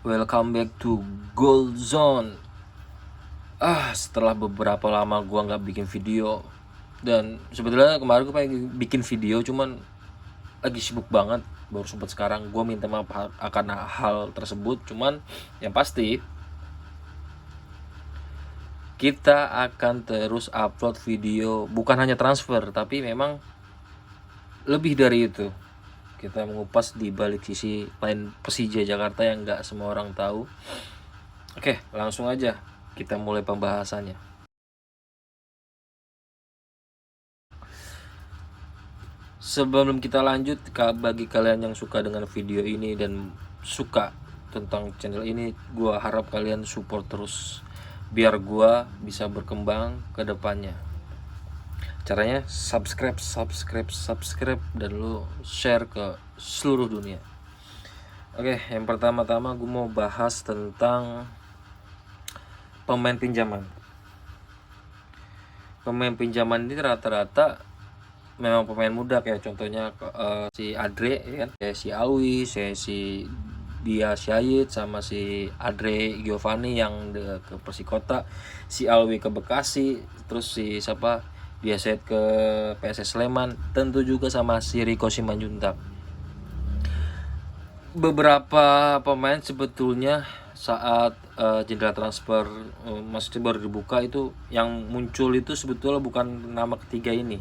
Welcome back to Gold Zone. Setelah beberapa lama gua nggak bikin video, dan sebetulnya kemarin gue pengen bikin video, cuman lagi sibuk banget. Baru sempat sekarang. Gua minta maaf akan hal tersebut. Cuman yang pasti kita akan terus upload video, bukan hanya transfer, tapi memang lebih dari itu. Kita mengupas di balik sisi lain Persija Jakarta yang nggak semua orang tahu. Oke, langsung aja kita mulai pembahasannya. Sebelum kita lanjut, bagi kalian yang suka dengan video ini dan suka tentang channel ini, gue harap kalian support terus biar gue bisa berkembang ke depannya. Caranya subscribe dan lu share ke seluruh dunia. Oke, yang pertama-tama gue mau bahas tentang pemain pinjaman. Pemain pinjaman ini rata-rata memang pemain muda, kayak contohnya si Adre, ya kan? Kayak si Alwi, si Dia Syahid, sama si Adre Giovanni yang ke Persikota, si Alwi ke Bekasi, terus si siapa Dia Syahid ke PSS Sleman, tentu juga sama si Rico Simanjuntak. Beberapa pemain sebetulnya saat jendela transfer masih baru dibuka, itu yang muncul itu sebetulnya bukan nama ketiga ini,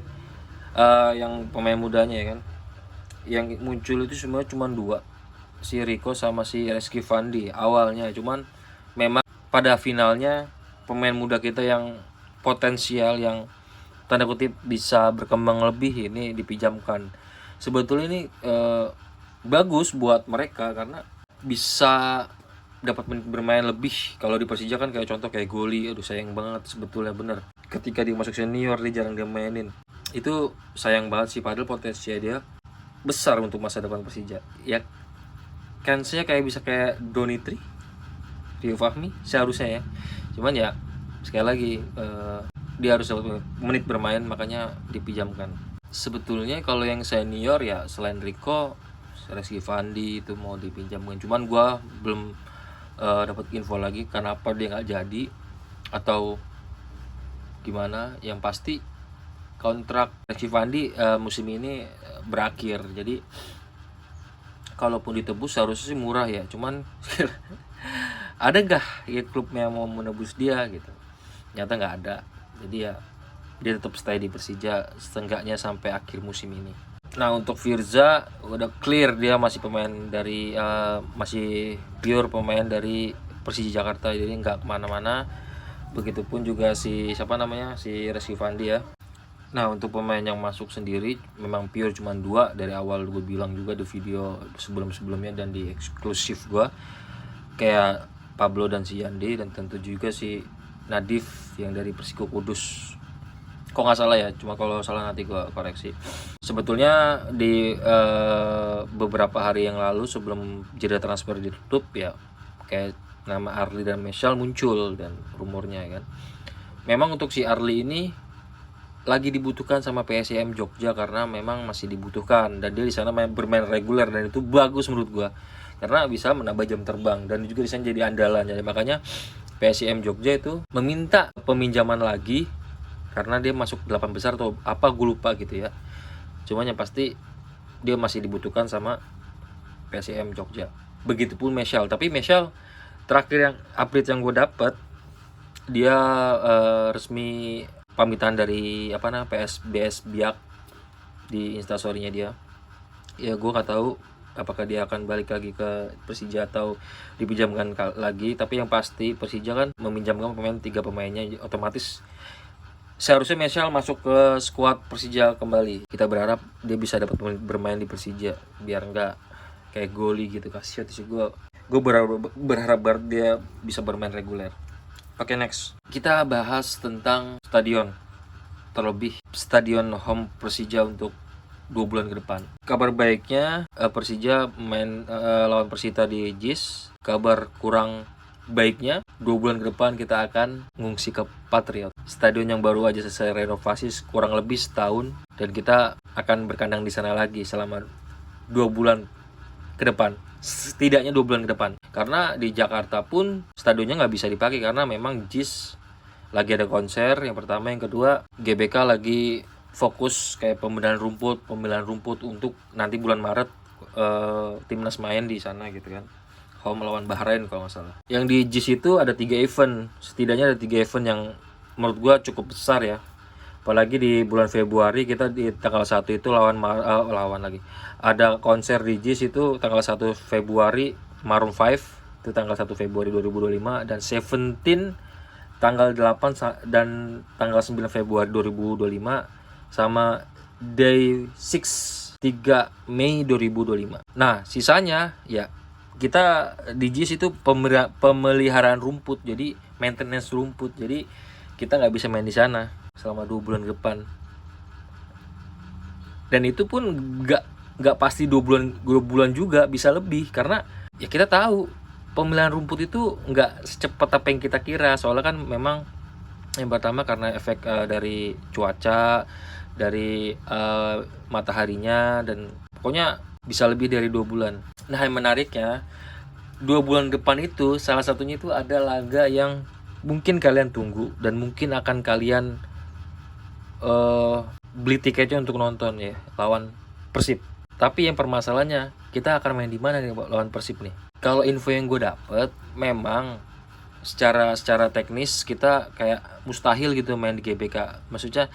yang pemain mudanya, ya kan. Yang muncul itu semua cuma dua, si Rico sama si Reski Fandi awalnya. Cuman memang pada finalnya pemain muda kita yang potensial, yang tanda kutip bisa berkembang lebih, ini dipinjamkan. Sebetulnya ini bagus buat mereka karena bisa dapat bermain lebih. Kalau di Persija kan kayak contoh kayak Goli, aduh sayang banget sebetulnya, bener. Ketika dia masuk senior dia jarang dia mainin. Itu sayang banget sih, padahal potensi dia besar untuk masa depan Persija. Ya kan saya kayak bisa kayak Donitri, Rio Fahmi seharusnya ya. Cuman ya sekali lagi dia harus dapat menit bermain, makanya dipinjamkan. Sebetulnya kalau yang senior ya selain Rico, Reski Fandi itu mau dipinjamkan. Cuman gua belum dapat info lagi kenapa dia nggak jadi atau gimana. Yang pasti kontrak Reski Fandi musim ini berakhir, jadi kalaupun ditebus harusnya sih murah ya. Cuman ada gak ya klub yang mau menebus dia gitu? Nyata nggak ada. Jadi ya dia tetap stay di Persija setengahnya sampai akhir musim ini. Nah, untuk Firza udah clear, dia masih pemain dari masih pure pemain dari Persija Jakarta, jadi nggak kemana-mana. Begitupun juga si Reski Fandi ya. Nah, untuk pemain yang masuk sendiri memang pure cuma dua, dari awal gue bilang juga di video sebelum-sebelumnya dan di eksklusif gue, kayak Pablo dan si Yandi, dan tentu juga si Nadif yang dari Persiko Kudus. Kok nggak salah ya, cuma kalau salah nanti gue koreksi. Sebetulnya di beberapa hari yang lalu sebelum jeda transfer ditutup ya, kayak nama Arli dan Michelle muncul dan rumornya kan. Memang untuk si Arli ini lagi dibutuhkan sama PSM Jogja karena memang masih dibutuhkan, dan dia di sana bermain reguler, dan itu bagus menurut gua karena bisa menambah jam terbang dan juga bisa jadi andalan. Jadi makanya PSM Jogja itu meminta peminjaman lagi karena dia masuk 8 besar atau apa, gue lupa gitu ya. Cuman yang pasti dia masih dibutuhkan sama PSM Jogja. Begitupun Michelle, tapi Michelle terakhir yang update yang gue dapat, dia resmi pamitan dari PSBS Biak di instastorynya dia. Ya gue nggak tahu apakah dia akan balik lagi ke Persija atau dipinjamkan lagi, tapi yang pasti Persija kan meminjamkan pemain, 3 pemainnya, otomatis seharusnya Michelle masuk ke skuad Persija kembali. Kita berharap dia bisa dapat bermain di Persija biar nggak kayak Goli gitu. Kasihan sih gue berharap dia bisa bermain reguler. Oke, next kita bahas tentang stadion, terlebih stadion home Persija untuk 2 bulan ke depan. Kabar baiknya Persija main lawan Persita di JIS. Kabar kurang baiknya 2 bulan ke depan kita akan ngungsi ke Patriot, stadion yang baru aja selesai renovasi kurang lebih setahun, dan kita akan berkandang di sana lagi selama 2 bulan ke depan, setidaknya 2 bulan ke depan. Karena di Jakarta pun stadionnya nggak bisa dipakai karena memang JIS lagi ada konser yang pertama, yang kedua GBK lagi fokus kayak pembenahan rumput untuk nanti bulan Maret timnas main di sana gitu kan, home melawan Bahrain kalau nggak salah. Yang di JIS itu ada 3 event, setidaknya ada 3 event yang menurut gua cukup besar ya. Apalagi di bulan Februari kita di tanggal 1 itu lawan lagi. Ada konser di JIS itu tanggal 1 Februari Maroon 5 itu tanggal 1 Februari 2025, dan Seventeen tanggal 8 dan tanggal 9 Februari 2025, sama Day 6 3 Mei 2025. Nah, sisanya ya kita di JIS itu pemeliharaan rumput, jadi maintenance rumput. Jadi kita nggak bisa main di sana selama 2 bulan ke depan. Dan itu pun nggak pasti 2 bulan juga, bisa lebih, karena ya kita tahu pemilihan rumput itu nggak secepat apa yang kita kira. Soalnya kan memang yang pertama karena efek dari cuaca, dari mataharinya, dan pokoknya bisa lebih dari 2 bulan. Nah, yang menariknya 2 bulan depan itu salah satunya itu ada laga yang mungkin kalian tunggu dan mungkin akan kalian beli tiketnya untuk nonton ya, lawan Persib. Tapi yang permasalahannya kita akan main di mana nih lawan Persib nih? Kalau info yang gue dapet, memang secara teknis kita kayak mustahil gitu main di GBK. Maksudnya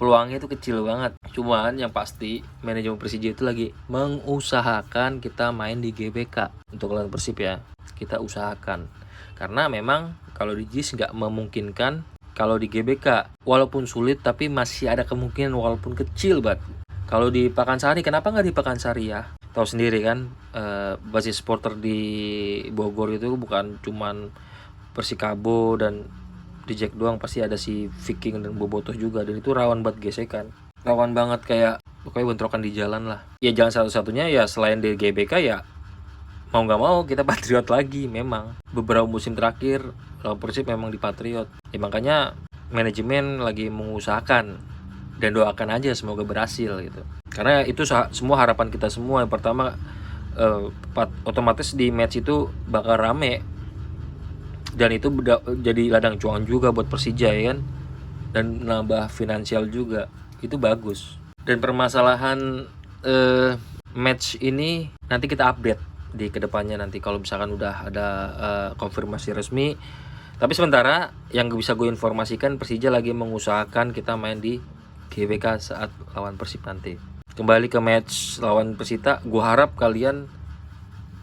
peluangnya itu kecil banget. Cuman yang pasti manajemen Persija itu lagi mengusahakan kita main di GBK untuk lawan Persib ya. Kita usahakan. Karena memang kalau di JIS nggak memungkinkan. Kalau di GBK walaupun sulit tapi masih ada kemungkinan walaupun kecil banget. Kalau di Pakansari, kenapa nggak di Pakansari ya? Tahu sendiri kan, basis supporter di Bogor itu bukan cuman Persikabo dan di Jack doang, pasti ada si Viking dan Bobotoh juga, dan itu rawan banget gesekan. Rawan banget kayak pokoknya bentrokan di jalan lah. Ya jalan satu-satunya ya selain di GBK ya mau nggak mau kita Patriot lagi. Memang beberapa musim terakhir Persib memang di Patriot. Ya makanya manajemen lagi mengusahakan, dan doakan aja semoga berhasil gitu. Karena itu semua harapan kita semua. Yang pertama otomatis di match itu bakal rame, dan itu jadi ladang cuan juga buat Persija ya kan, dan nambah finansial juga, itu bagus. Dan permasalahan match ini nanti kita update di kedepannya nanti kalau misalkan udah ada konfirmasi resmi. Tapi sementara yang bisa gue informasikan, Persija lagi mengusahakan kita main di GBK saat lawan Persib nanti. Kembali ke match lawan Persita, gue harap kalian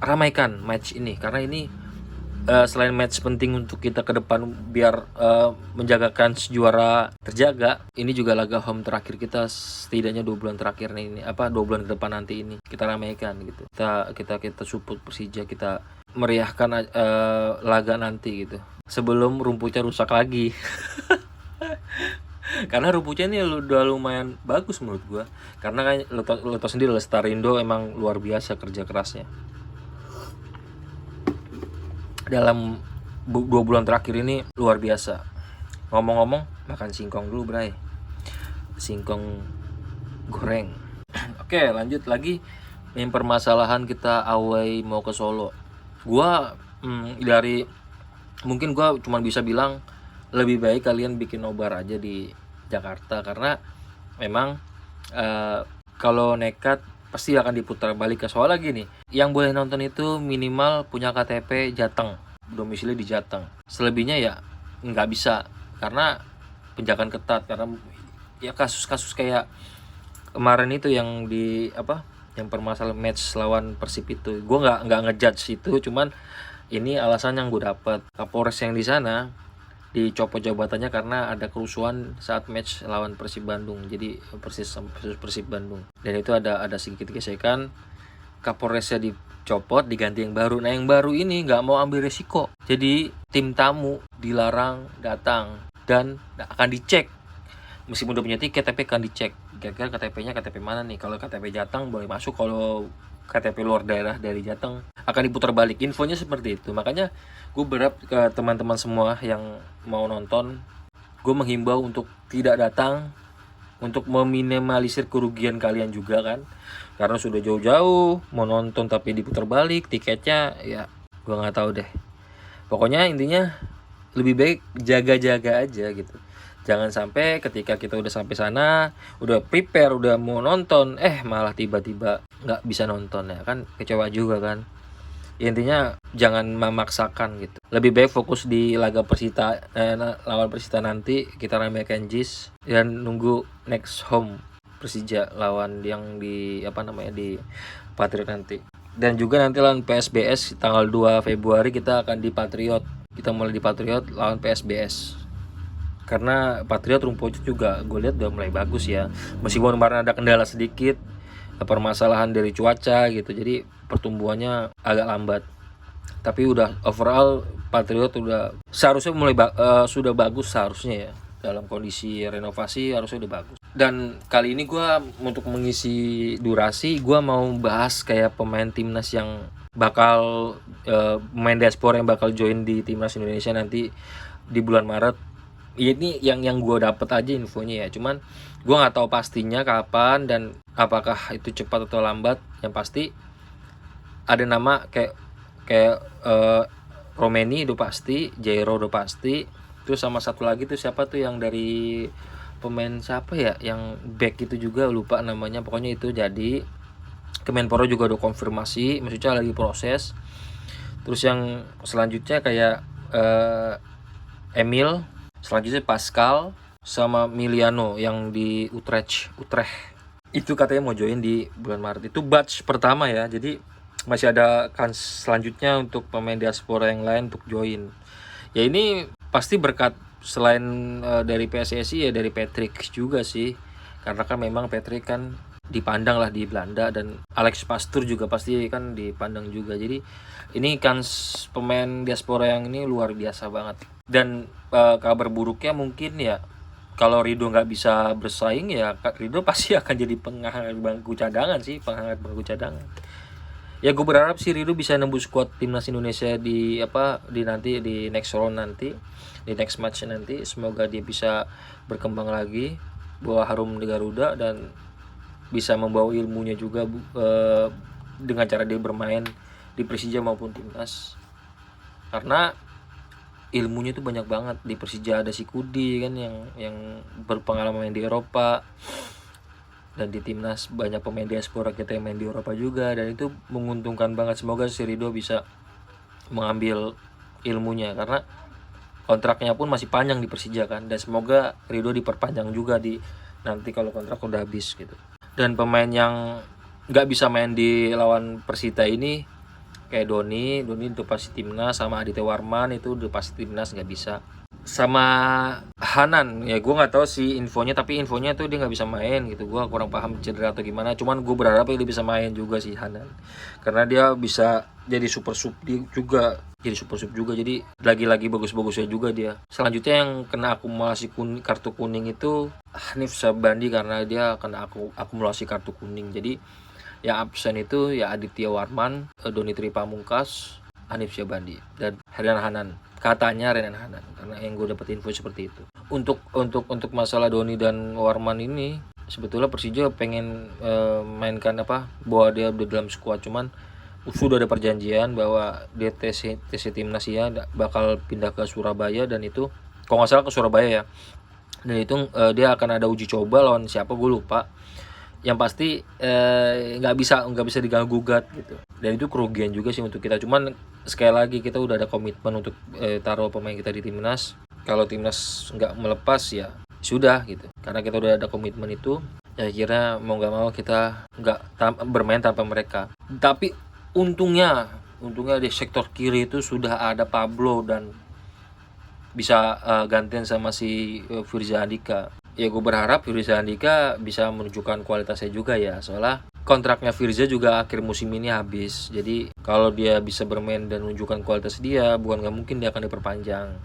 ramaikan match ini, karena ini selain match penting untuk kita ke depan biar menjagakan juara terjaga, ini juga laga home terakhir kita setidaknya 2 bulan terakhir nih, 2 bulan ke depan nanti ini kita ramaikan gitu. Kita support Persija, kita meriahkan laga nanti gitu sebelum rumputnya rusak lagi. Karena rumputnya ini udah lumayan bagus menurut gua, karena kan lo tau sendiri Lestarindo emang luar biasa kerja kerasnya. Dalam 2 bulan terakhir ini luar biasa. Ngomong-ngomong, makan singkong dulu bray, singkong goreng. Oke, lanjut lagi yang permasalahan kita away mau ke Solo. Gua mungkin gua cuma bisa bilang lebih baik kalian bikin nobar aja di Jakarta, karena memang kalau nekat pasti akan diputar balik ke. Soalnya gini, yang boleh nonton itu minimal punya KTP Jateng, domisili di Jateng. Selebihnya ya nggak bisa, karena penjagaan ketat. Karena ya kasus-kasus kayak kemarin itu yang yang permasalahan match lawan Persib itu, gue nggak ngejudge itu, cuman ini alasan yang gue dapat. Kapolres yang di sana dicopot jabatannya karena ada kerusuhan saat match lawan Persib Bandung. Jadi Persib Bandung, dan itu ada sedikit gesekan. Kapolresnya dicopot, diganti yang baru. Nah, yang baru ini nggak mau ambil resiko, jadi tim tamu dilarang datang dan akan dicek. Meskipun udah punya tiket tapi akan dicek kira-kira KTP-nya KTP mana nih. Kalau KTP Jateng boleh masuk, kalau KTP luar daerah dari Jateng akan diputar balik. Infonya seperti itu. Makanya gue berharap ke teman-teman semua yang mau nonton, gue menghimbau untuk tidak datang, untuk meminimalisir kerugian kalian juga kan, karena sudah jauh-jauh mau nonton tapi diputar balik tiketnya. Ya Gua nggak tahu deh. Pokoknya intinya lebih baik jaga-jaga aja gitu. Jangan sampai ketika kita udah sampai sana, udah prepare, udah mau nonton, malah tiba-tiba nggak bisa nonton, ya kan kecewa juga kan. Ya, intinya jangan memaksakan gitu. Lebih baik fokus di laga lawan Persita nanti, kita ramekan JIS dan nunggu next home Persija lawan yang di di Patriot nanti. Dan juga nanti lawan PSBS tanggal 2 Februari kita akan di Patriot. Kita mulai di Patriot lawan PSBS. Karena Patriot rumputnya juga gue lihat udah mulai bagus ya. Meskipun kemarin ada kendala sedikit, permasalahan dari cuaca gitu. Jadi pertumbuhannya agak lambat. Tapi udah overall Patriot udah seharusnya sudah bagus seharusnya ya. Dalam kondisi renovasi harusnya udah bagus. Dan kali ini gue untuk mengisi durasi, gue mau bahas kayak pemain timnas yang bakal pemain diaspora yang bakal join di timnas Indonesia nanti di bulan Maret. Ini yang gue dapet aja infonya ya, cuman gue nggak tahu pastinya kapan dan apakah itu cepat atau lambat. Yang pasti ada nama kayak Romeni udah pasti, Jairo udah pasti, terus sama satu lagi tuh siapa tuh yang dari pemain siapa ya, yang back itu juga lupa namanya, pokoknya itu jadi Kemenpora juga udah konfirmasi, maksudnya lagi proses. Terus yang selanjutnya kayak Emil, selanjutnya Pascal sama Miliano yang di Utrecht. Itu katanya mau join di bulan Maret. Itu batch pertama ya. Jadi masih ada kans selanjutnya untuk pemain diaspora yang lain untuk join. Ya ini pasti berkat selain dari PSSI ya dari Patrick juga sih. Karena kan memang Patrick kan dipandang lah di Belanda, dan Alex Pastoor juga pasti kan dipandang juga. Jadi ini kans pemain diaspora yang ini luar biasa banget. Dan kabar buruknya mungkin ya kalau Ridho nggak bisa bersaing, ya Ridho pasti akan jadi penghangat bangku cadangan. Ya gue berharap sih Ridho bisa nembus squad timnas Indonesia di nanti di next round nanti, di next match nanti. Semoga dia bisa berkembang lagi, bawa harum di Garuda, dan bisa membawa ilmunya juga dengan cara dia bermain di Persija maupun timnas. Karena ilmunya itu banyak banget. Di Persija ada si Kudi kan yang berpengalaman di Eropa, dan di timnas banyak pemain diaspora kita yang main di Eropa juga, dan itu menguntungkan banget. Semoga si Ridho bisa mengambil ilmunya karena kontraknya pun masih panjang di Persija kan, dan semoga Ridho diperpanjang juga di nanti kalau kontrak udah habis gitu. Dan pemain yang nggak bisa main di lawan Persita ini kayak Doni itu pasti timnas, sama Aditya Warman itu udah pasti timnas nggak bisa, sama Hanan ya gue nggak tahu sih infonya, tapi infonya tuh dia nggak bisa main gitu. Gue kurang paham cedera atau gimana, cuman gue berharap dia bisa main juga sih Hanan, karena dia bisa jadi super sub juga, jadi lagi-lagi bagus-bagusnya juga dia. Selanjutnya yang kena akumulasi kartu kuning itu Hanif Syabandi, karena dia kena akumulasi kartu kuning. Jadi yang absen itu ya Aditya Warman, Doni Tripamungkas, Hanif Syabandi, dan Renan Hanan. Katanya Renan Hanan, karena yang gue dapet info seperti itu. Untuk masalah Doni dan Warman ini sebetulnya Persija pengen mainkan bahwa dia udah dalam skuad, cuman sudah ada perjanjian bahwa dia TC timnas ya bakal pindah ke Surabaya, dan itu kalau nggak salah ke Surabaya ya, dan itu dia akan ada uji coba lawan siapa gue lupa. Yang pasti nggak bisa diganggu gugat gitu, dan itu kerugian juga sih untuk kita. Cuman sekali lagi kita udah ada komitmen untuk taruh pemain kita di timnas. Kalau timnas nggak melepas ya sudah gitu, karena kita udah ada komitmen itu. Ya kira mau nggak mau kita nggak bermain tanpa mereka. Tapi untungnya di sektor kiri itu sudah ada Pablo, dan bisa gantian sama si Firza Andika. Ya gue berharap Firza Andika bisa menunjukkan kualitasnya juga ya, soalnya kontraknya Firza juga akhir musim ini habis. Jadi kalau dia bisa bermain dan menunjukkan kualitas dia, bukan nggak mungkin dia akan diperpanjang.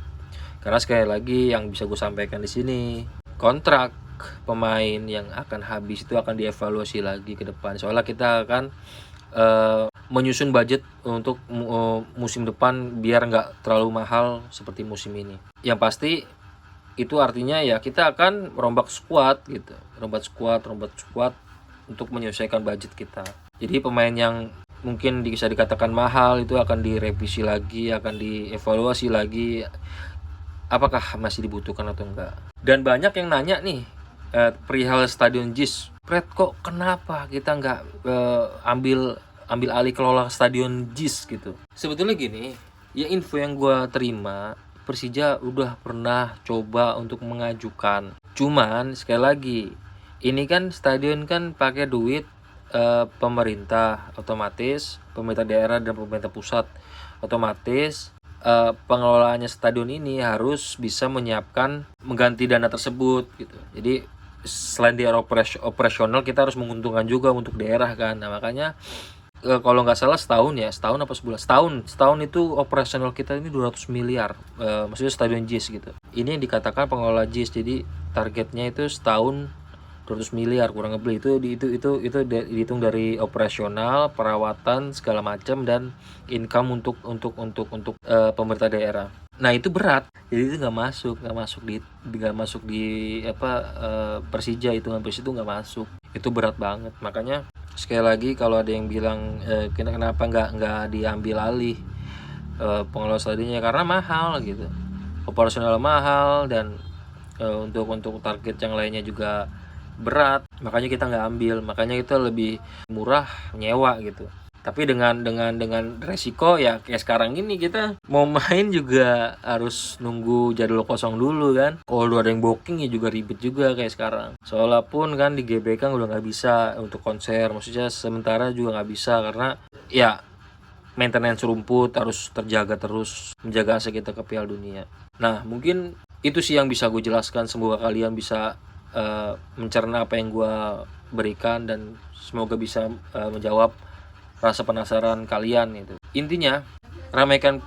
Karena sekali lagi yang bisa gue sampaikan di sini, kontrak pemain yang akan habis itu akan dievaluasi lagi ke depan. Soalnya kita akan menyusun budget untuk musim depan biar nggak terlalu mahal seperti musim ini. Yang pasti itu artinya ya kita akan rombak squad gitu, rombak squad untuk menyelesaikan budget kita. Jadi pemain yang mungkin bisa dikatakan mahal, itu akan direvisi lagi, akan dievaluasi lagi apakah masih dibutuhkan atau enggak. Dan banyak yang nanya nih perihal Stadion JIS, Fred, kok kenapa kita nggak ambil alih kelola Stadion JIS gitu. Sebetulnya gini, ya info yang gue terima, Persija udah pernah coba untuk mengajukan. Cuman sekali lagi, ini kan stadion kan pakai duit pemerintah, otomatis pemerintah daerah dan pemerintah pusat, otomatis pengelolaannya stadion ini harus bisa menyiapkan mengganti dana tersebut gitu. Jadi selain di operasional, kita harus menguntungkan juga untuk daerah kan. Nah makanya kalau nggak salah setahun apa sebulan, setahun itu operasional kita ini 200 miliar, maksudnya stadion JIS gitu. Ini yang dikatakan pengelola JIS, jadi targetnya itu setahun 200 miliar kurang lebih. Itu dihitung dari operasional, perawatan segala macam, dan income untuk pemerintah daerah. Nah itu berat, jadi itu nggak masuk di Persija, hitungan Persija itu nggak masuk, itu berat banget. Makanya sekali lagi, kalau ada yang bilang kenapa nggak diambil alih pengelola stadionnya, karena mahal gitu, operasional mahal, dan untuk target yang lainnya juga berat, makanya kita nggak ambil. Makanya kita lebih murah nyewa gitu. Tapi dengan resiko ya kayak sekarang ini, kita mau main juga harus nunggu jadwal kosong dulu kan. Kalau ada yang booking ya juga ribet juga kayak sekarang. Soalnya pun kan di GBK udah nggak bisa untuk konser, maksudnya sementara juga nggak bisa, karena ya maintenance rumput harus terjaga terus, menjaga aset kita ke Piala Dunia. Nah mungkin itu sih yang bisa gue jelaskan. Semoga kalian bisa mencerna apa yang gue berikan, dan semoga bisa menjawab rasa penasaran kalian itu. Intinya ramaikan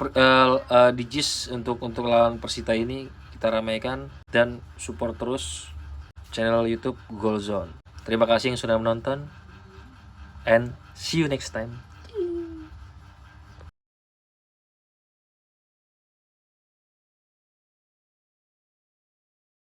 di JIS untuk lawan Persita ini, kita ramaikan dan support terus channel YouTube Goal Zone. Terima kasih yang sudah menonton, and see you next time.